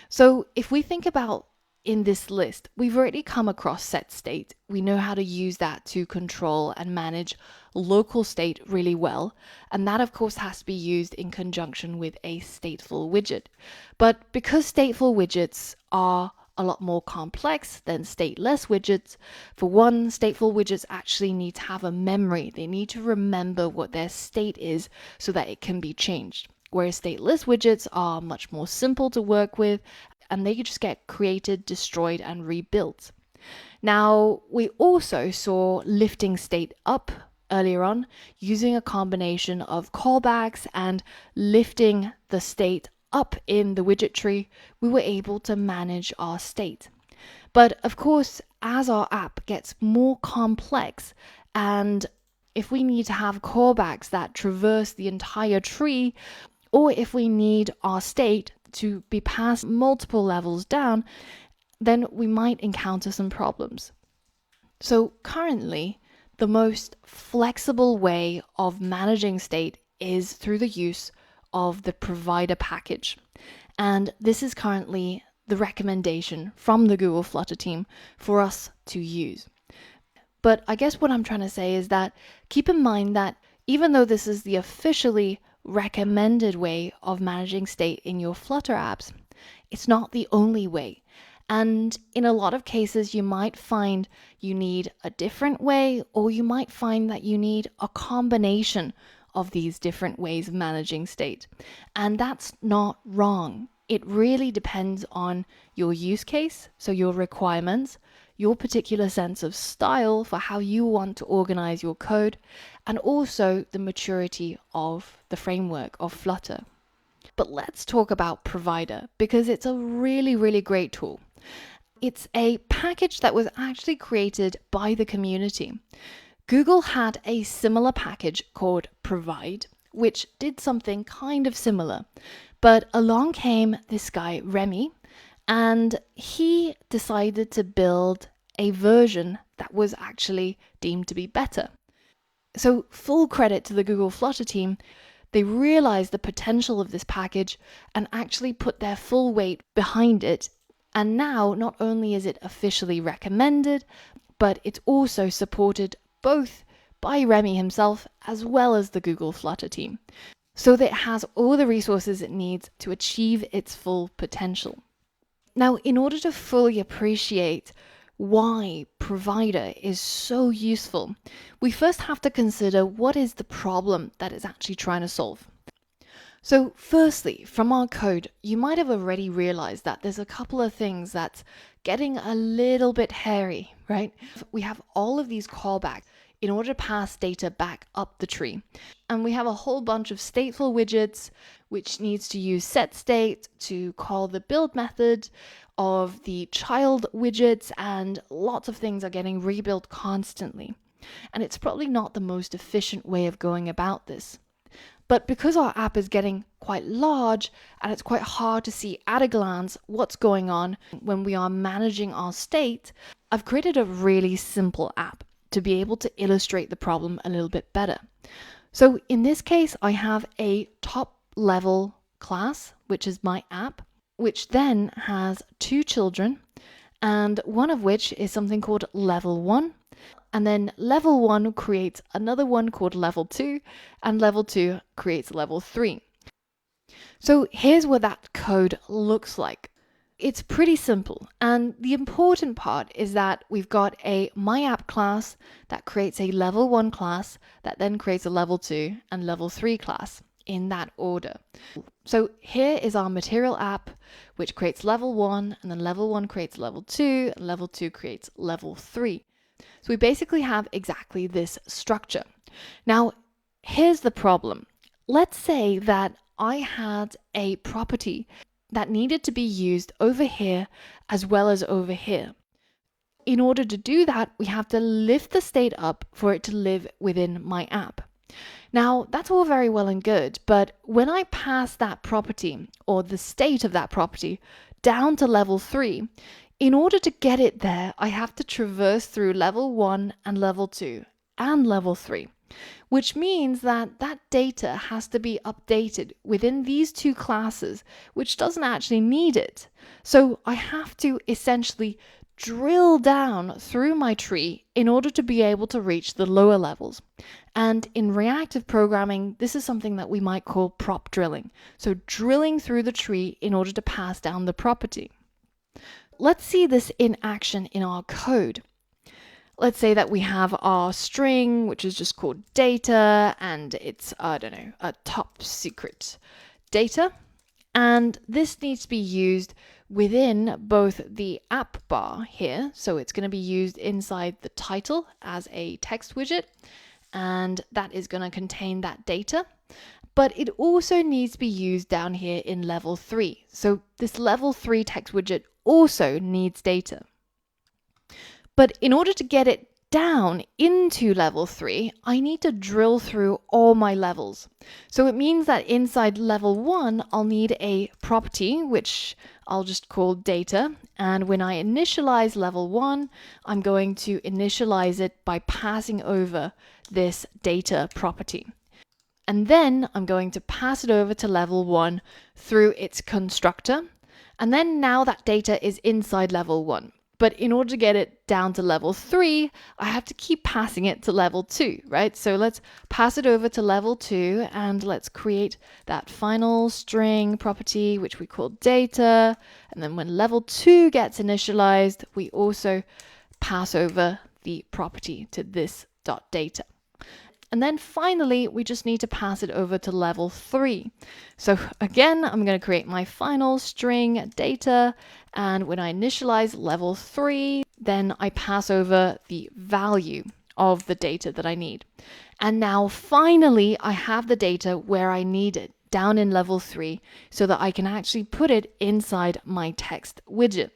So if we think about in this list, we've already come across set state. We know how to use that to control and manage local state really well. And that, of course, has to be used in conjunction with a stateful widget. But because stateful widgets are a lot more complex than stateless widgets, for one, stateful widgets actually need to have a memory. They need to remember what their state is so that it can be changed. Whereas stateless widgets are much more simple to work with and they just get created, destroyed, and rebuilt. Now, we also saw lifting state up earlier on using a combination of callbacks and lifting the state up in the widget tree, we were able to manage our state. But of course, as our app gets more complex and if we need to have callbacks that traverse the entire tree, or if we need our state to be passed multiple levels down, then we might encounter some problems. So currently, the most flexible way of managing state is through the use of the provider package. And this is currently the recommendation from the Google Flutter team for us to use. But I guess what I'm trying to say is that keep in mind that even though this is the officially recommended way of managing state in your Flutter apps, it's not the only way. And in a lot of cases, you might find you need a different way, or you might find that you need a combination of these different ways of managing state. And that's not wrong. It really depends on your use case, so your requirements, your particular sense of style for how you want to organize your code, and also the maturity of the framework of Flutter. But let's talk about Provider because it's a really, really great tool. It's a package that was actually created by the community. Google had a similar package called Provide, which did something kind of similar. But along came this guy, Remy, and he decided to build a version that was actually deemed to be better. So full credit to the Google Flutter team. They realized the potential of this package and actually put their full weight behind it. And now not only is it officially recommended, but it's also supported both by Remy himself as well as the Google Flutter team. So that it has all the resources it needs to achieve its full potential. Now, in order to fully appreciate why Provider is so useful, we first have to consider what is the problem that it's actually trying to solve. So firstly, from our code, you might have already realized that there's a couple of things that's getting a little bit hairy, right? We have all of these callbacks in order to pass data back up the tree. And we have a whole bunch of stateful widgets, which needs to use setState to call the build method of the child widgets, and lots of things are getting rebuilt constantly. And it's probably not the most efficient way of going about this. But because our app is getting quite large and it's quite hard to see at a glance what's going on when we are managing our state, I've created a really simple app to be able to illustrate the problem a little bit better. So in this case, I have a top level class, which is my app, which then has two children, and one of which is something called level 1. And then level 1 creates another one called level 2, and level 2 creates level 3. So here's what that code looks like. It's pretty simple, and the important part is that we've got a MyApp class that creates a level 1 class that then creates a level 2 and level 3 class in that order. So here is our material app, which creates level 1, and then level 1 creates level 2, and level 2 creates level 3. So we basically have exactly this structure. Now, here's the problem. Let's say that I had a property that needed to be used over here as well as over here. In order to do that, we have to lift the state up for it to live within my app. Now, that's all very well and good, but when I pass that property or the state of that property down to level 3, in order to get it there, I have to traverse through level 1 and level 2 and level 3, which means that that data has to be updated within these two classes, which doesn't actually need it. So I have to essentially drill down through my tree in order to be able to reach the lower levels. And in reactive programming, this is something that we might call prop drilling. So drilling through the tree in order to pass down the property. Let's see this in action in our code. Let's say that we have our string, which is just called data, and it's, I don't know, a top secret data. And this needs to be used within both the app bar here. So it's going to be used inside the title as a text widget, and that is going to contain that data. But it also needs to be used down here in level 3. So this level 3 text widget also needs data. But in order to get it down into level 3, I need to drill through all my levels. So it means that inside level 1, I'll need a property, which I'll just call data. And when I initialize level 1, I'm going to initialize it by passing over this data property. And then I'm going to pass it over to level 1 through its constructor. And then now that data is inside level 1. But in order to get it down to level 3, I have to keep passing it to level 2, right? So let's pass it over to level 2 and let's create that final string property, which we call data. And then when level 2 gets initialized, we also pass over the property to this .data. And then finally, we just need to pass it over to level 3. So again, I'm going to create my final string data. And when I initialize level 3, then I pass over the value of the data that I need. And now finally, I have the data where I need it, down in level 3, so that I can actually put it inside my text widget.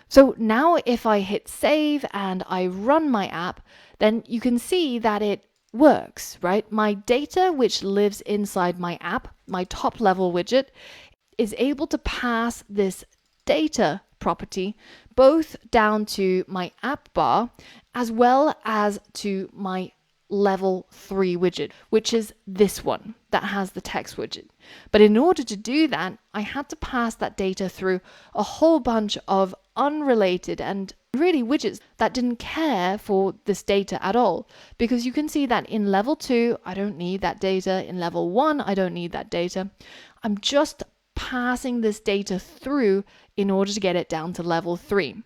So now if I hit save and I run my app, then you can see that it works, right? My data, which lives inside my app, my top level widget, is able to pass this data property both down to my app bar as well as to my level 3 widget, which is this one that has the text widget. But in order to do that, I had to pass that data through a whole bunch of unrelated and really widgets that didn't care for this data at all. Because you can see that in level 2, I don't need that data. In level 1, I don't need that data. I'm just passing this data through in order to get it down to level 3.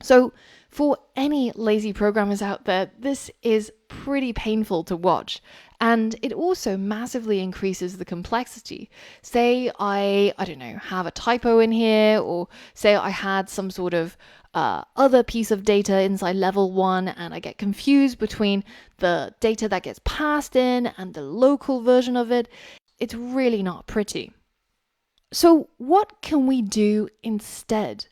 So for any lazy programmers out there, this is pretty painful to watch. And it also massively increases the complexity. Say I don't know, have a typo in here, or say I had some sort of other piece of data inside level 1 and I get confused between the data that gets passed in and the local version of it. It's really not pretty. So what can we do instead?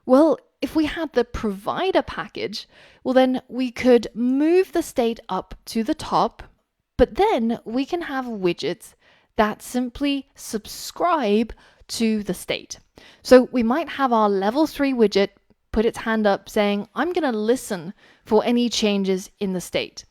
Well, if we had the provider package, well then we could move the state up to the top, but then we can have widgets that simply subscribe to the state. So we might have our level 3 widget put its hand up saying, I'm going to listen for any changes in the state.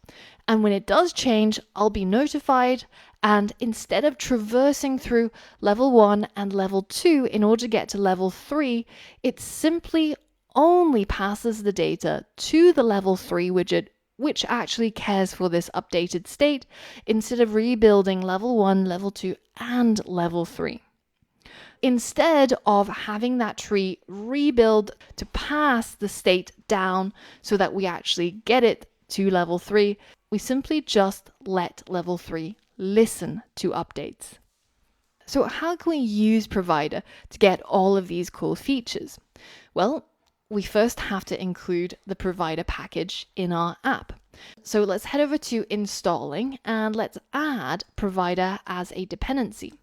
And when it does change, I'll be notified. And instead of traversing through level 1 and level 2 in order to get to level 3, it simply only passes the data to the level 3 widget, which actually cares for this updated state, instead of rebuilding level 1, level 2, and level 3. Instead of having that tree rebuild to pass the state down so that we actually get it to level 3, we simply just let level 3 listen to updates. So how can we use Provider to get all of these cool features? Well, we first have to include the Provider package in our app. So let's head over to installing and let's add Provider as a dependency.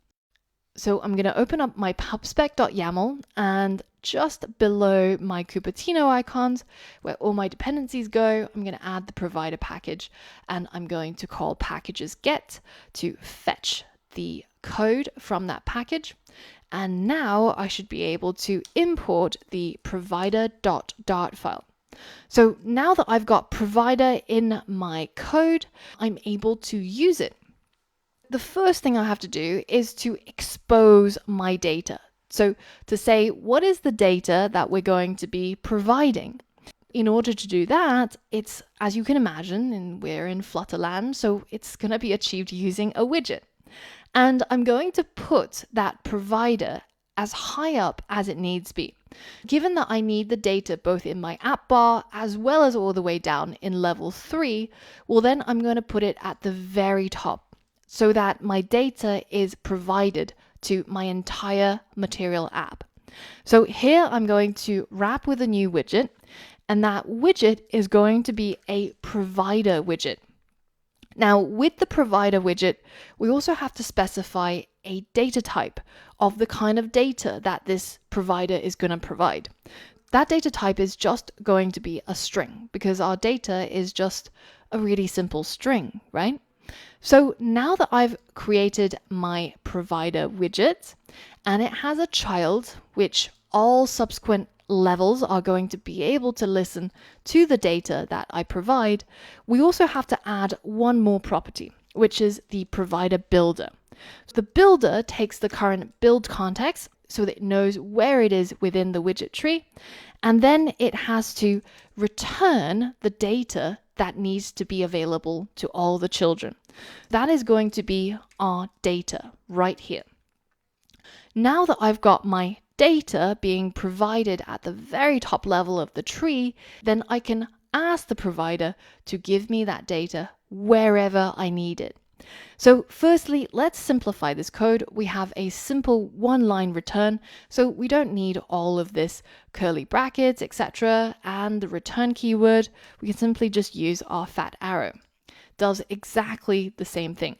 So I'm going to open up my pubspec.yaml, and just below my Cupertino icons, where all my dependencies go, I'm going to add the provider package, and I'm going to call packages get to fetch the code from that package. And now I should be able to import the provider.dart file. So now that I've got provider in my code, I'm able to use it. The first thing I have to do is to expose my data So to say, what is the data that we're going to be providing? In order to do that, it's, as you can imagine, and we're in Flutterland, so it's going to be achieved using a widget. And I'm going to put that provider as high up as it needs be. Given that I need the data both in my app bar as well as all the way down in level 3, well then I'm going to put it at the very top so that my data is provided to my entire Material app. So here I'm going to wrap with a new widget, and that widget is going to be a provider widget. Now, with the provider widget, we also have to specify a data type of the kind of data that this provider is going to provide. That data type is just going to be a string because our data is just a really simple string, right? So now that I've created my provider widget and it has a child, which all subsequent levels are going to be able to listen to the data that I provide, we also have to add one more property, which is the provider builder. So the builder takes the current build context so that it knows where it is within the widget tree, and then it has to return the data that needs to be available to all the children. That is going to be our data right here. Now that I've got my data being provided at the very top level of the tree, then I can ask the provider to give me that data wherever I need it. So firstly, let's simplify this code. We have a simple one-line return, so we don't need all of this curly brackets, etc., and the return keyword. We can simply just use our fat arrow. It does exactly the same thing.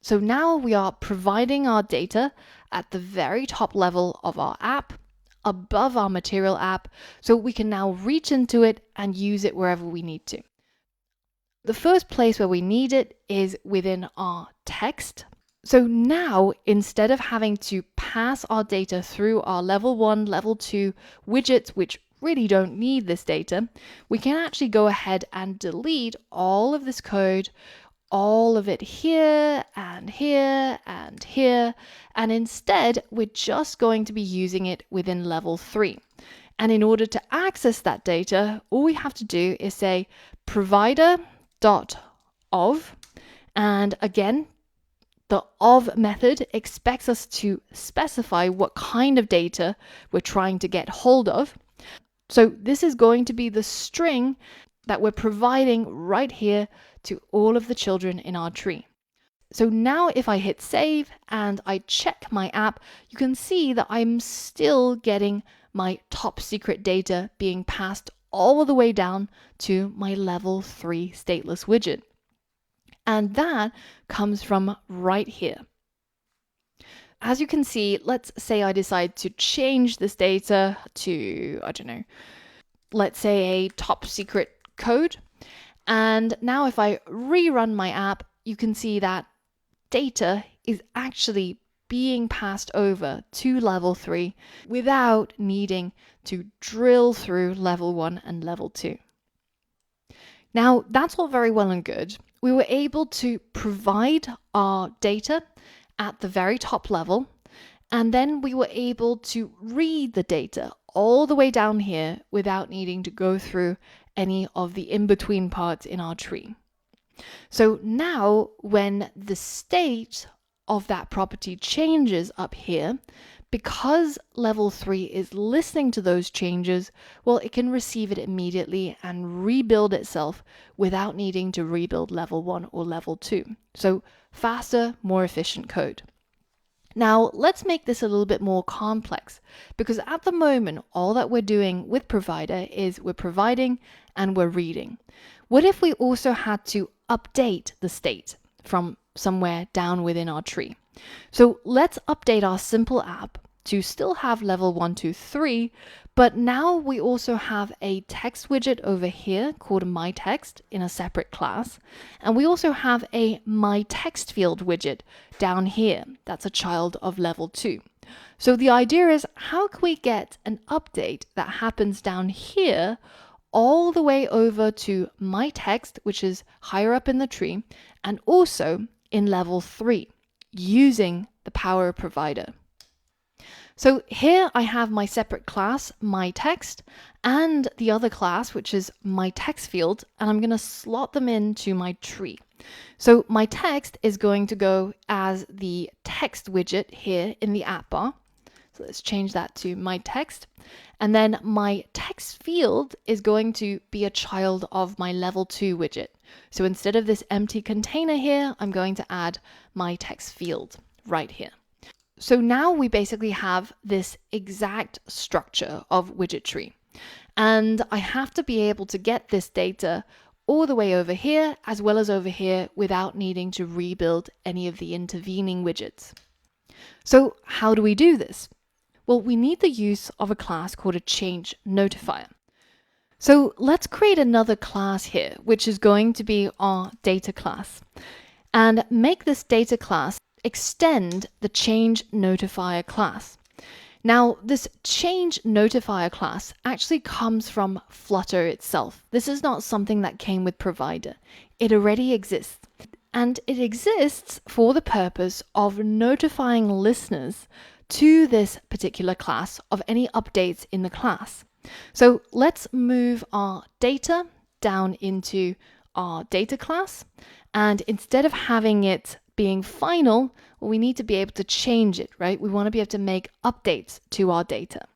So now we are providing our data at the very top level of our app, above our Material app, so we can now reach into it and use it wherever we need to. The first place where we need it is within our text. So now, instead of having to pass our data through our level 1, level 2 widgets, which really don't need this data, we can actually go ahead and delete all of this code, all of it here and here and here, and instead we're just going to be using it within level 3. And in order to access that data, all we have to do is say provider.of, and again, the of method expects us to specify what kind of data we're trying to get hold of. So this is going to be the string that we're providing right here to all of the children in our tree. So now if I hit save and I check my app, you can see that I'm still getting my top secret data being passed all the way down to my level 3 stateless widget. And that comes from right here. As you can see, let's say I decide to change this data to, I don't know, let's say a top secret code. And now if I rerun my app, you can see that data is actually being passed over to level 3 without needing to drill through level 1 and level 2. Now, that's all very well and good. We were able to provide our data at the very top level, and then we were able to read the data all the way down here without needing to go through any of the in-between parts in our tree. So now when the state of that property changes up here, because level 3 is listening to those changes, well, it can receive it immediately and rebuild itself without needing to rebuild level 1 or level 2. So faster, more efficient code. Now, let's make this a little bit more complex, because at the moment, all that we're doing with provider is we're providing and we're reading. What if we also had to update the state from somewhere down within our tree? So let's update our simple app to still have level 1, 2, 3, but now we also have a text widget over here called myText in a separate class. And we also have a myText field widget down here. That's a child of level 2. So the idea is, how can we get an update that happens down here all the way over to myText, which is higher up in the tree, and also in level 3 using the Power Provider? So here I have my separate class, my text, and the other class, which is my text field, and I'm going to slot them into my tree. So my text is going to go as the text widget here in the app bar. So let's change that to my text. And then my text field is going to be a child of my level 2 widget. So instead of this empty container here, I'm going to add my text field right here. So now we basically have this exact structure of widget tree. And I have to be able to get this data all the way over here as well as over here without needing to rebuild any of the intervening widgets. So how do we do this? Well, we need the use of a class called a change notifier. So let's create another class here, which is going to be our data class, and make this data class extend the change notifier class. Now, this change notifier class actually comes from Flutter itself. This is not something that came with Provider. It already exists. And it exists for the purpose of notifying listeners to this particular class of any updates in the class. So let's move our data down into our data class. And instead of having it being final, well, we need to be able to change it, right? We want to be able to make updates to our data.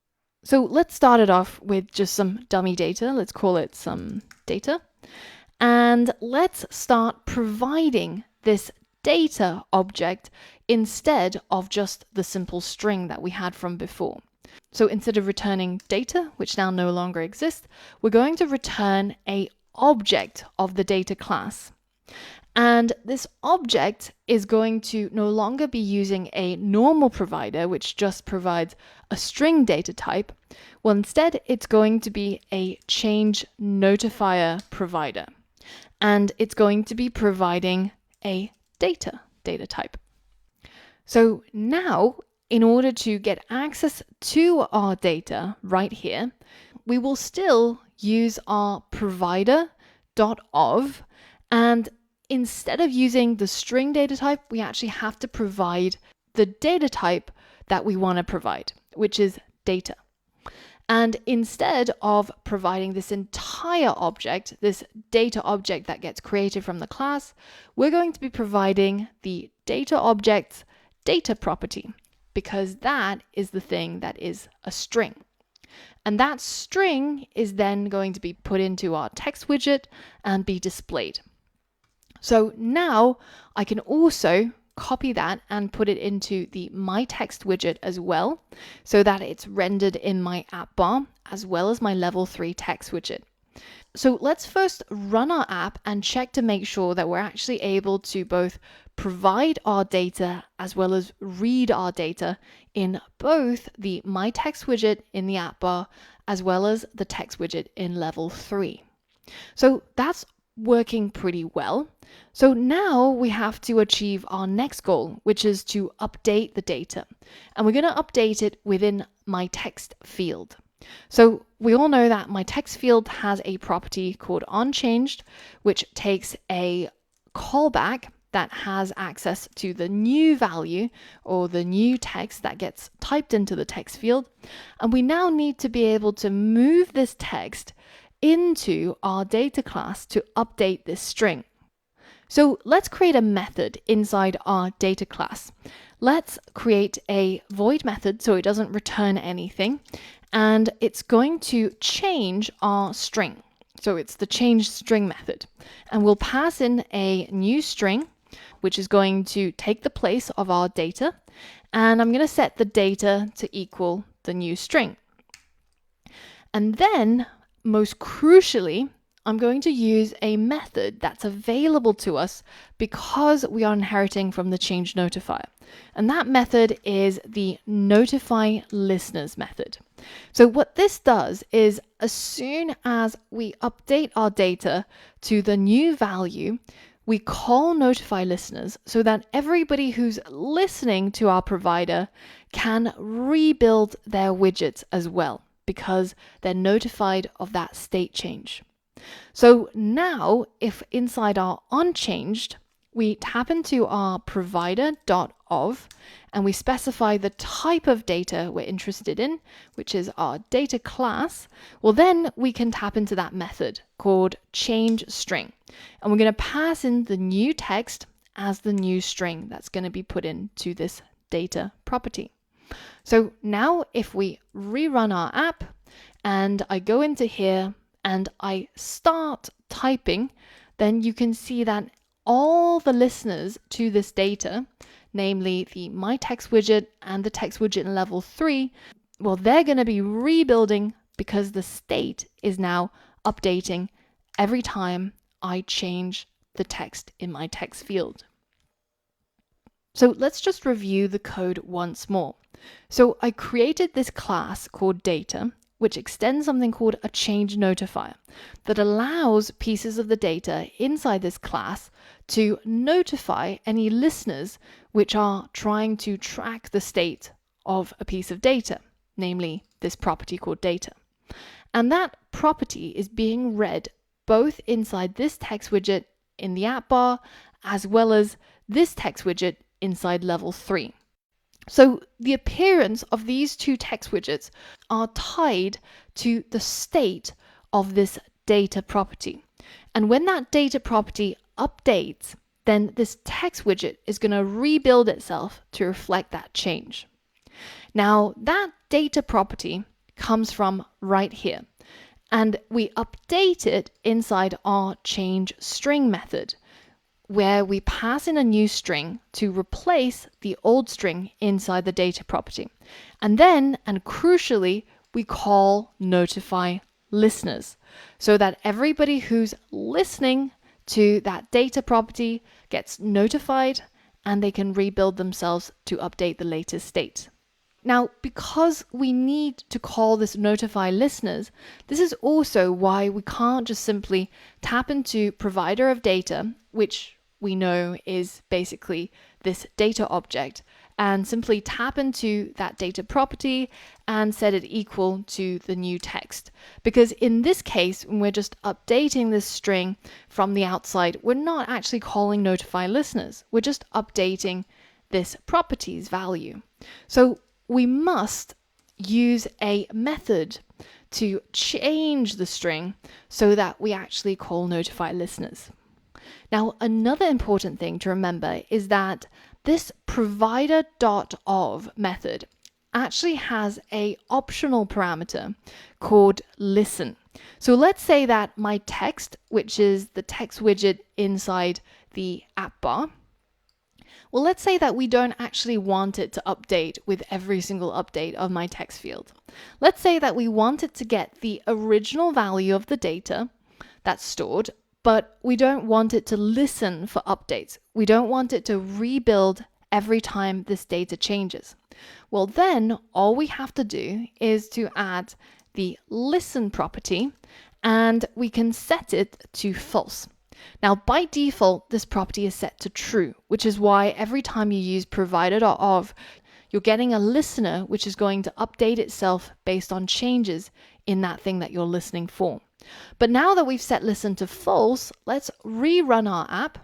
So let's start it off with just some dummy data. Let's call it some data. And let's start providing this data object instead of just the simple string that we had from before. So instead of returning data, which now no longer exists, we're going to return an object of the data class. And this object is going to no longer be using a normal provider, which just provides a string data type. Well, instead, it's going to be a change notifier provider. And it's going to be providing a data type. So now, in order to get access to our data right here, we will still use our provider.of, and instead of using the string data type, we actually have to provide the data type that we want to provide, which is data. And instead of providing this entire object, this data object that gets created from the class, we're going to be providing the data object's data property, because that is the thing that is a string. And that string is then going to be put into our text widget and be displayed. So now I can also copy that and put it into the My Text widget as well, so that it's rendered in my app bar as well as my level 3 text widget. So let's first run our app and check to make sure that we're actually able to both provide our data as well as read our data in both the My Text widget in the app bar as well as the text widget in level 3. So that's working pretty well. So now we have to achieve our next goal, which is to update the data. And we're going to update it within my text field. So we all know that my text field has a property called onChanged, which takes a callback that has access to the new value or the new text that gets typed into the text field. And we now need to be able to move this text into our data class to update this string. So let's create a method inside our data class. Let's create a void method so it doesn't return anything, and it's going to change our string. So it's the change string method, and we'll pass in a new string, which is going to take the place of our data, and I'm going to set the data to equal the new string. And then, most crucially, I'm going to use a method that's available to us because we are inheriting from the change notifier. And that method is the notify listeners method. So what this does is, as soon as we update our data to the new value, we call notify listeners so that everybody who's listening to our provider can rebuild their widgets as well, because they're notified of that state change. So now, if inside our onChanged, we tap into our provider.of and we specify the type of data we're interested in, which is our data class. Well, then we can tap into that method called change string. And we're going to pass in the new text as the new string that's going to be put into this data property. So now if we rerun our app and I go into here and I start typing, then you can see that all the listeners to this data, namely the My Text widget and the text widget in level 3, well, they're going to be rebuilding because the state is now updating every time I change the text in my text field. So let's just review the code once more. So I created this class called data, which extends something called a change notifier that allows pieces of the data inside this class to notify any listeners which are trying to track the state of a piece of data, namely this property called data. And that property is being read both inside this text widget in the app bar as well as this text widget inside level 3. So the appearance of these two text widgets are tied to the state of this data property. And when that data property updates, then this text widget is going to rebuild itself to reflect that change. Now, that data property comes from right here, and we update it inside our change string method, where we pass in a new string to replace the old string inside the data property. And then, and crucially, we call notify listeners so that everybody who's listening to that data property gets notified and they can rebuild themselves to update the latest state. Now, because we need to call this notify listeners, this is also why we can't just simply tap into provider of data, which we know is basically this data object, and simply tap into that data property and set it equal to the new text. Because in this case, when we're just updating this string from the outside, we're not actually calling notify listeners. We're just updating this property's value. So we must use a method to change the string so that we actually call notify listeners. Now, another important thing to remember is that this provider.of method actually has an optional parameter called listen. So let's say that my text, which is the text widget inside the app bar, well, let's say that we don't actually want it to update with every single update of my text field. Let's say that we want it to get the original value of the data that's stored, but we don't want it to listen for updates. We don't want it to rebuild every time this data changes. Well, then all we have to do is to add the listen property and we can set it to false. Now, by default, this property is set to true, which is why every time you use provider.of, you're getting a listener which is going to update itself based on changes in that thing that you're listening for. But now that we've set listen to false, let's rerun our app,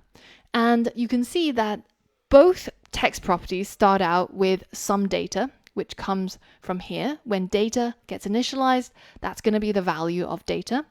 and you can see that both text properties start out with some data, which comes from here. When data gets initialized, that's going to be the value of data.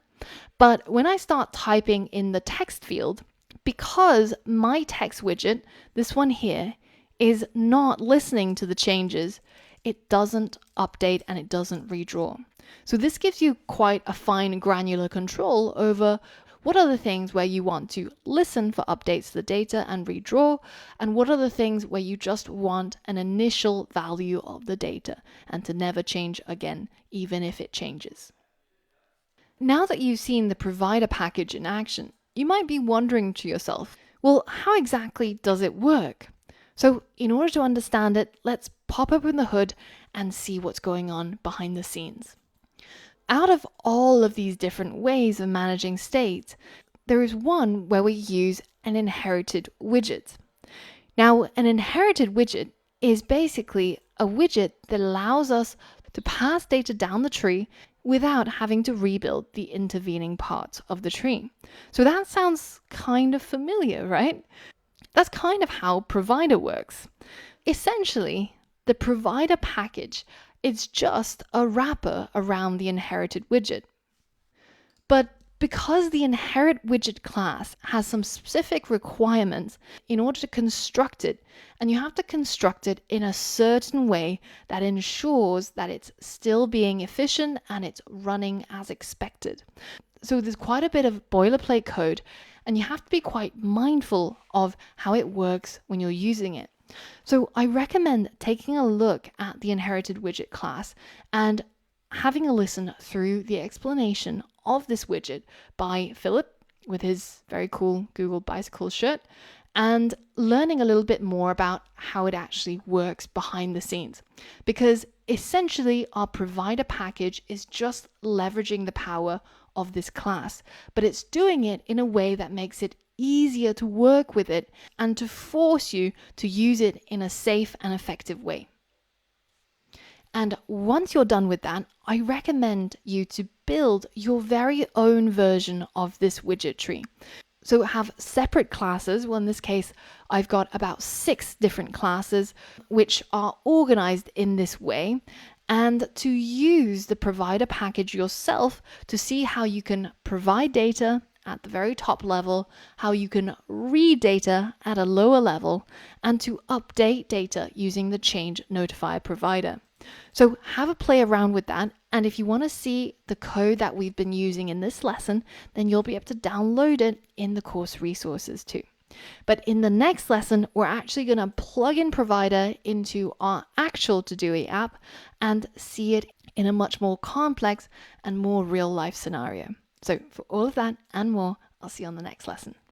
But when I start typing in the text field, because my text widget, this one here, is not listening to the changes, it doesn't update and it doesn't redraw. So this gives you quite a fine granular control over what are the things where you want to listen for updates to the data and redraw, and what are the things where you just want an initial value of the data and to never change again, even if it changes. Now that you've seen the provider package in action, you might be wondering to yourself, well, how exactly does it work? So in order to understand it, let's pop open the hood and see what's going on behind the scenes. Out of all of these different ways of managing state, there is one where we use an inherited widget. Now, an inherited widget is basically a widget that allows us to pass data down the tree without having to rebuild the intervening parts of the tree. So that sounds kind of familiar, right? That's kind of how Provider works. Essentially, the Provider package is just a wrapper around the inherited widget. But because the inherit widget class has some specific requirements in order to construct it, and you have to construct it in a certain way that ensures that it's still being efficient and it's running as expected. So there's quite a bit of boilerplate code, and you have to be quite mindful of how it works when you're using it. So I recommend taking a look at the inherited widget class and having a listen through the explanation of this widget by Philip with his very cool Google Bicycle shirt, and learning a little bit more about how it actually works behind the scenes. Because essentially our Provider package is just leveraging the power of this class, but it's doing it in a way that makes it easier to work with it and to force you to use it in a safe and effective way. And once you're done with that, I recommend you to build your very own version of this widget tree. So have separate classes. Well, in this case, I've got about 6 different classes which are organized in this way, and to use the Provider package yourself to see how you can provide data at the very top level, how you can read data at a lower level, and to update data using the Change Notifier provider. So have a play around with that, and if you want to see the code that we've been using in this lesson, then you'll be able to download it in the course resources too. But in the next lesson, we're actually going to plug in Provider into our actual Todoist app and see it in a much more complex and more real life scenario. So for all of that and more, I'll see you on the next lesson.